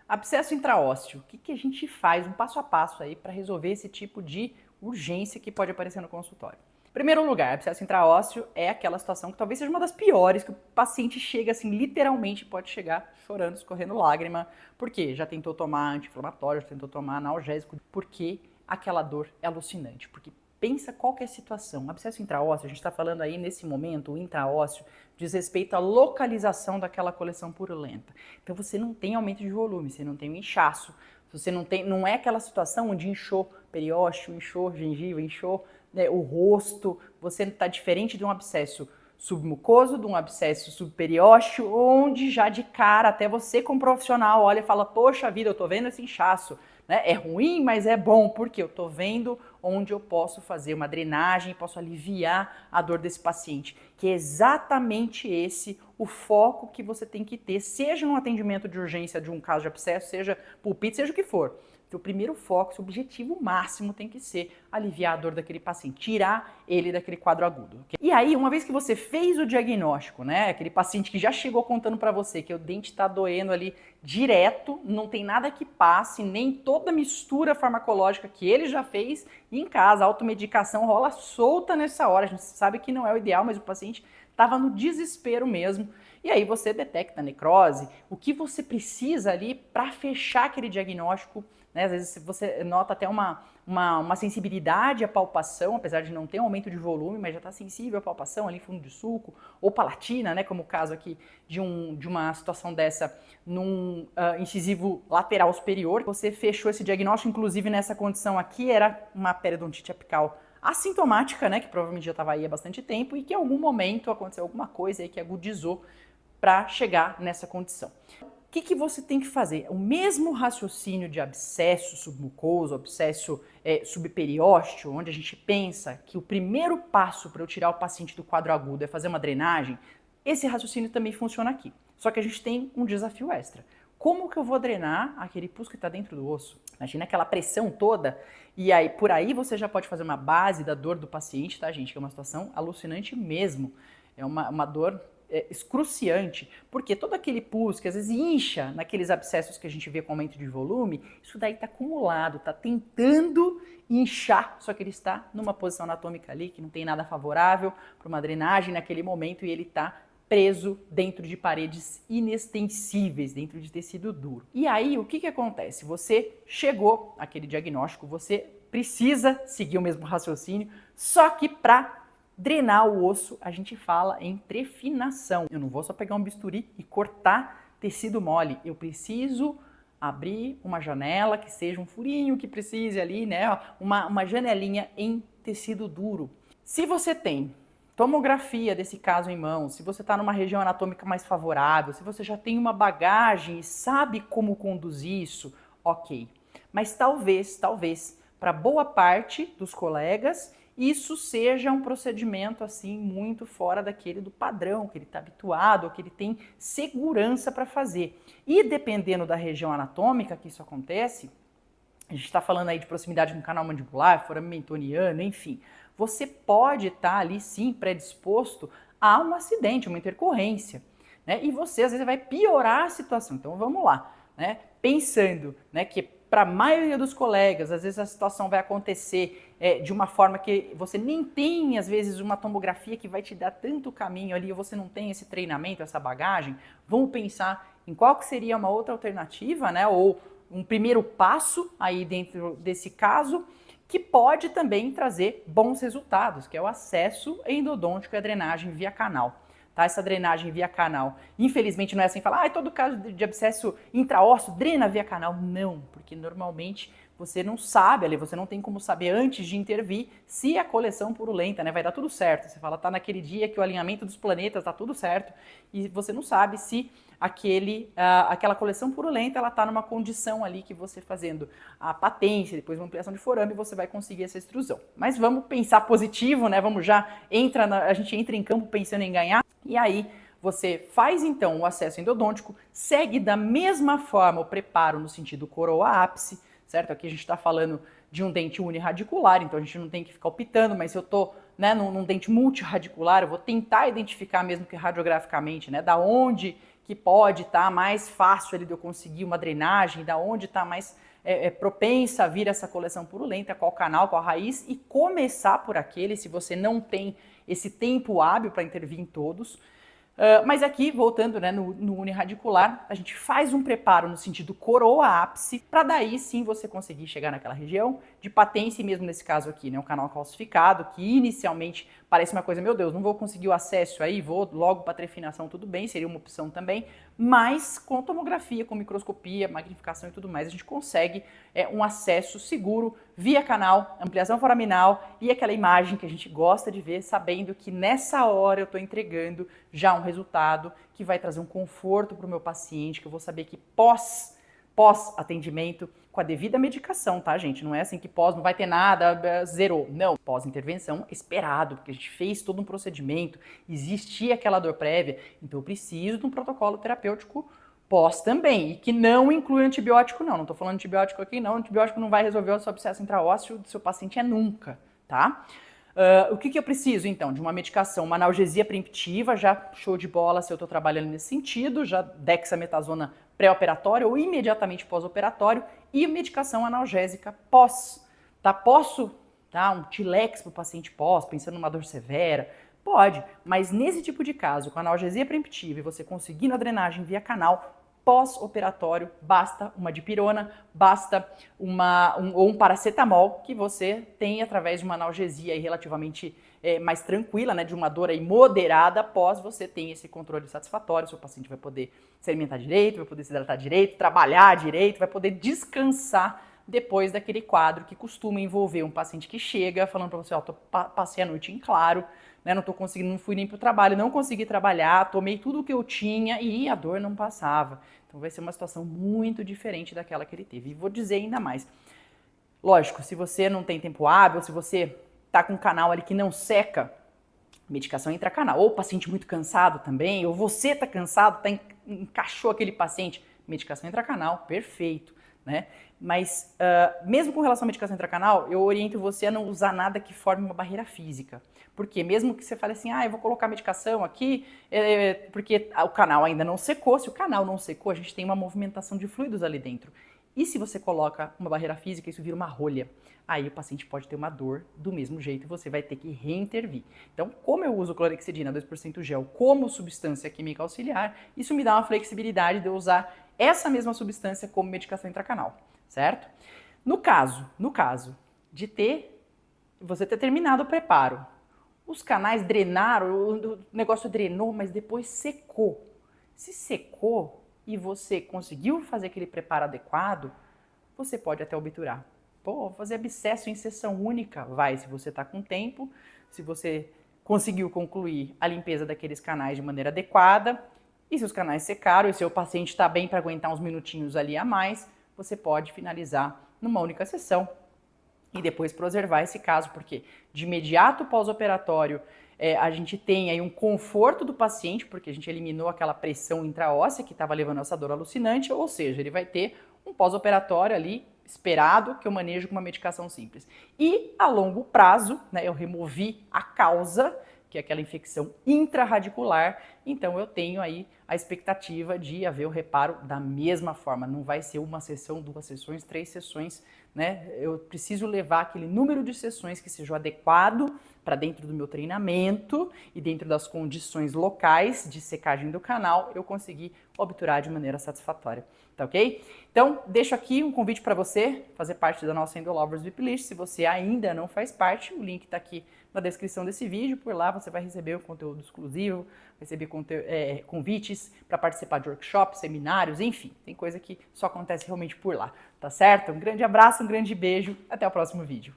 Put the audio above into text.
Abscesso intraósseo, o que a gente faz, um passo a passo aí para resolver esse tipo de urgência que pode aparecer no consultório? Em primeiro lugar, abscesso intraósseo é aquela situação que talvez seja uma das piores, que o paciente chega assim, literalmente pode chegar chorando, escorrendo lágrima, porque já tentou tomar anti-inflamatório, já tentou tomar analgésico, porque aquela dor é alucinante, porque pensa qual que é a situação. Abscesso intraósseo, a gente está falando aí nesse momento, o intraósseo diz respeito à localização daquela coleção purulenta. Então você não tem aumento de volume, você não tem um inchaço, você não é aquela situação onde inchou periósteo, inchou gengiva, inchou, né, o rosto, você está diferente de um abscesso submucoso, de um abscesso subperiósteo, onde já de cara, até você como profissional olha e fala, poxa vida, eu tô vendo esse inchaço, né? É ruim, mas é bom, porque eu tô vendo onde eu posso fazer uma drenagem, posso aliviar a dor desse paciente, que é exatamente esse o foco que você tem que ter, seja no atendimento de urgência de um caso de abscesso, seja pulpite, seja o que for. O primeiro foco, o objetivo máximo tem que ser aliviar a dor daquele paciente, tirar ele daquele quadro agudo. Okay? E aí, uma vez que você fez o diagnóstico, né, aquele paciente que já chegou contando para você que o dente está doendo ali direto, não tem nada que passe, nem toda a mistura farmacológica que ele já fez, e em casa, a automedicação rola solta nessa hora, a gente sabe que não é o ideal, mas o paciente estava no desespero mesmo. E aí você detecta a necrose, o que você precisa ali para fechar aquele diagnóstico, né? Às vezes você nota até uma sensibilidade à palpação, apesar de não ter um aumento de volume, mas já está sensível à palpação ali, fundo de sulco, ou palatina, né? Como o caso aqui de uma situação dessa num incisivo lateral superior. Você fechou esse diagnóstico, inclusive nessa condição aqui, era uma periodontite apical assintomática, né? Que provavelmente já estava aí há bastante tempo e que em algum momento aconteceu alguma coisa aí que agudizou para chegar nessa condição. O que você tem que fazer? O mesmo raciocínio de abscesso submucoso, abscesso subperiósteo, onde a gente pensa que o primeiro passo para eu tirar o paciente do quadro agudo é fazer uma drenagem, esse raciocínio também funciona aqui. Só que a gente tem um desafio extra. Como que eu vou drenar aquele pus que está dentro do osso? Imagina aquela pressão toda, e aí por aí você já pode fazer uma base da dor do paciente, tá, gente? Que é uma situação alucinante mesmo. É uma dor excruciante, porque todo aquele pus que às vezes incha naqueles abscessos que a gente vê com aumento de volume, isso daí está acumulado, está tentando inchar, só que ele está numa posição anatômica ali que não tem nada favorável para uma drenagem naquele momento e ele está preso dentro de paredes inextensíveis, dentro de tecido duro. E aí, o que acontece? Você chegou àquele diagnóstico, você precisa seguir o mesmo raciocínio, só que para drenar o osso, a gente fala em trefinação. Eu não vou só pegar um bisturi e cortar tecido mole. Eu preciso abrir uma janela que seja um furinho que precise ali, né? Uma janelinha em tecido duro. Se você tem tomografia desse caso em mãos, se você está numa região anatômica mais favorável, se você já tem uma bagagem e sabe como conduzir isso, ok. Mas talvez, para boa parte dos colegas, isso seja um procedimento assim muito fora daquele do padrão, que ele está habituado, ou que ele tem segurança para fazer. E dependendo da região anatômica que isso acontece, a gente está falando aí de proximidade com o canal mandibular, forame mentoniano, enfim, você pode estar ali sim predisposto a um acidente, uma intercorrência, né? E você às vezes vai piorar a situação. Então vamos lá, né? Pensando, né, que para a maioria dos colegas, às vezes a situação vai acontecer de uma forma que você nem tem, às vezes, uma tomografia que vai te dar tanto caminho ali, ou você não tem esse treinamento, essa bagagem, vamos pensar em qual que seria uma outra alternativa, né, ou um primeiro passo aí dentro desse caso, que pode também trazer bons resultados, que é o acesso endodôntico e a drenagem via canal. Tá? Essa drenagem via canal, infelizmente não é assim falar, todo caso de abscesso intraósseo drena via canal. Não, porque normalmente você não sabe, ali você não tem como saber antes de intervir se a coleção purulenta, né, vai dar tudo certo. Você fala, tá naquele dia que o alinhamento dos planetas tá tudo certo e você não sabe se aquela coleção purulenta ela tá numa condição ali que você fazendo a patência, depois uma ampliação de forame, você vai conseguir essa extrusão. Mas vamos pensar positivo, né? Vamos a gente entra em campo pensando em ganhar e aí você faz então o acesso endodôntico, segue da mesma forma o preparo no sentido coroa-ápice, certo? Aqui a gente está falando de um dente uniradicular, então a gente não tem que ficar optando, mas se eu estou, né, num dente multiradicular, eu vou tentar identificar mesmo que radiograficamente, né, da onde que pode estar mais fácil ali de eu conseguir uma drenagem, da onde está mais propensa a vir essa coleção purulenta, qual canal, qual raiz, e começar por aquele, se você não tem esse tempo hábil para intervir em todos. Mas aqui, voltando, né, no uniradicular, a gente faz um preparo no sentido coroa-ápice, para daí sim você conseguir chegar naquela região de patência, e mesmo nesse caso aqui, né, um canal calcificado, que inicialmente parece uma coisa, meu Deus, não vou conseguir o acesso aí, vou logo para trefinação, tudo bem, seria uma opção também, mas com tomografia, com microscopia, magnificação e tudo mais, a gente consegue um acesso seguro via canal, ampliação foraminal e aquela imagem que a gente gosta de ver, sabendo que nessa hora eu estou entregando já um resultado que vai trazer um conforto para o meu paciente, que eu vou saber que pós-atendimento, com a devida medicação, tá, gente? Não é assim que pós não vai ter nada, zerou. Não, pós-intervenção esperado, porque a gente fez todo um procedimento, existia aquela dor prévia, então eu preciso de um protocolo terapêutico pós também, e que não inclui antibiótico não tô falando antibiótico aqui não, antibiótico não vai resolver o seu abscesso intraósseo do seu paciente nunca, tá? O que eu preciso, então? De uma medicação, uma analgesia preemptiva, já show de bola se eu estou trabalhando nesse sentido, já dexametasona pré-operatório ou imediatamente pós-operatório, e medicação analgésica pós, tá? Posso dar um Tilex para o paciente pós, pensando numa dor severa? Pode, mas nesse tipo de caso, com analgesia preemptiva e você conseguindo a drenagem via canal, pós-operatório, basta uma dipirona, basta um paracetamol que você tem através de uma analgesia aí relativamente mais tranquila, né, de uma dor aí moderada, após você tem esse controle satisfatório, seu paciente vai poder se alimentar direito, vai poder se hidratar direito, trabalhar direito, vai poder descansar depois daquele quadro que costuma envolver um paciente que chega falando para você, ó, passei a noite em claro, né, não tô conseguindo, não fui nem pro trabalho, não consegui trabalhar, tomei tudo o que eu tinha e a dor não passava. Então vai ser uma situação muito diferente daquela que ele teve. E vou dizer ainda mais. Lógico, se você não tem tempo hábil, se você tá com um canal ali que não seca, medicação intracanal. Ou paciente muito cansado também, ou você tá cansado, encaixou aquele paciente, medicação intracanal, perfeito, né? Mas mesmo com relação à medicação intracanal, eu oriento você a não usar nada que forme uma barreira física. Porque mesmo que você fale assim, eu vou colocar medicação aqui, porque o canal ainda não secou. Se o canal não secou, a gente tem uma movimentação de fluidos ali dentro. E se você coloca uma barreira física, isso vira uma rolha. Aí o paciente pode ter uma dor do mesmo jeito e você vai ter que reintervir. Então, como eu uso clorexidina 2% gel como substância química auxiliar, isso me dá uma flexibilidade de eu usar essa mesma substância como medicação intracanal, certo? No caso de você ter terminado o preparo, os canais drenaram, o negócio drenou, mas depois secou. Se secou e você conseguiu fazer aquele preparo adequado, você pode até obturar. Pô, fazer abscesso em sessão única, vai, se você está com tempo, se você conseguiu concluir a limpeza daqueles canais de maneira adequada, e se os canais secaram e seu paciente está bem para aguentar uns minutinhos ali a mais, você pode finalizar numa única sessão e depois preservar esse caso, porque de imediato pós-operatório a gente tem aí um conforto do paciente, porque a gente eliminou aquela pressão intraóssea que estava levando a essa dor alucinante, ou seja, ele vai ter um pós-operatório ali esperado que eu manejo com uma medicação simples. E a longo prazo, né, eu removi a causa, que é aquela infecção intraradicular, então eu tenho aí a expectativa de haver o reparo da mesma forma. Não vai ser uma sessão, 2 sessões, 3 sessões, né? Eu preciso levar aquele número de sessões que seja adequado para dentro do meu treinamento e dentro das condições locais de secagem do canal, eu conseguir obturar de maneira satisfatória, tá ok? Então, deixo aqui um convite para você fazer parte da nossa Endolovers VIP List. Se você ainda não faz parte, o link está aqui na descrição desse vídeo. Por lá você vai receber o conteúdo exclusivo, receber convites para participar de workshops, seminários, enfim, tem coisa que só acontece realmente por lá, tá certo? Um grande abraço, um grande beijo, até o próximo vídeo.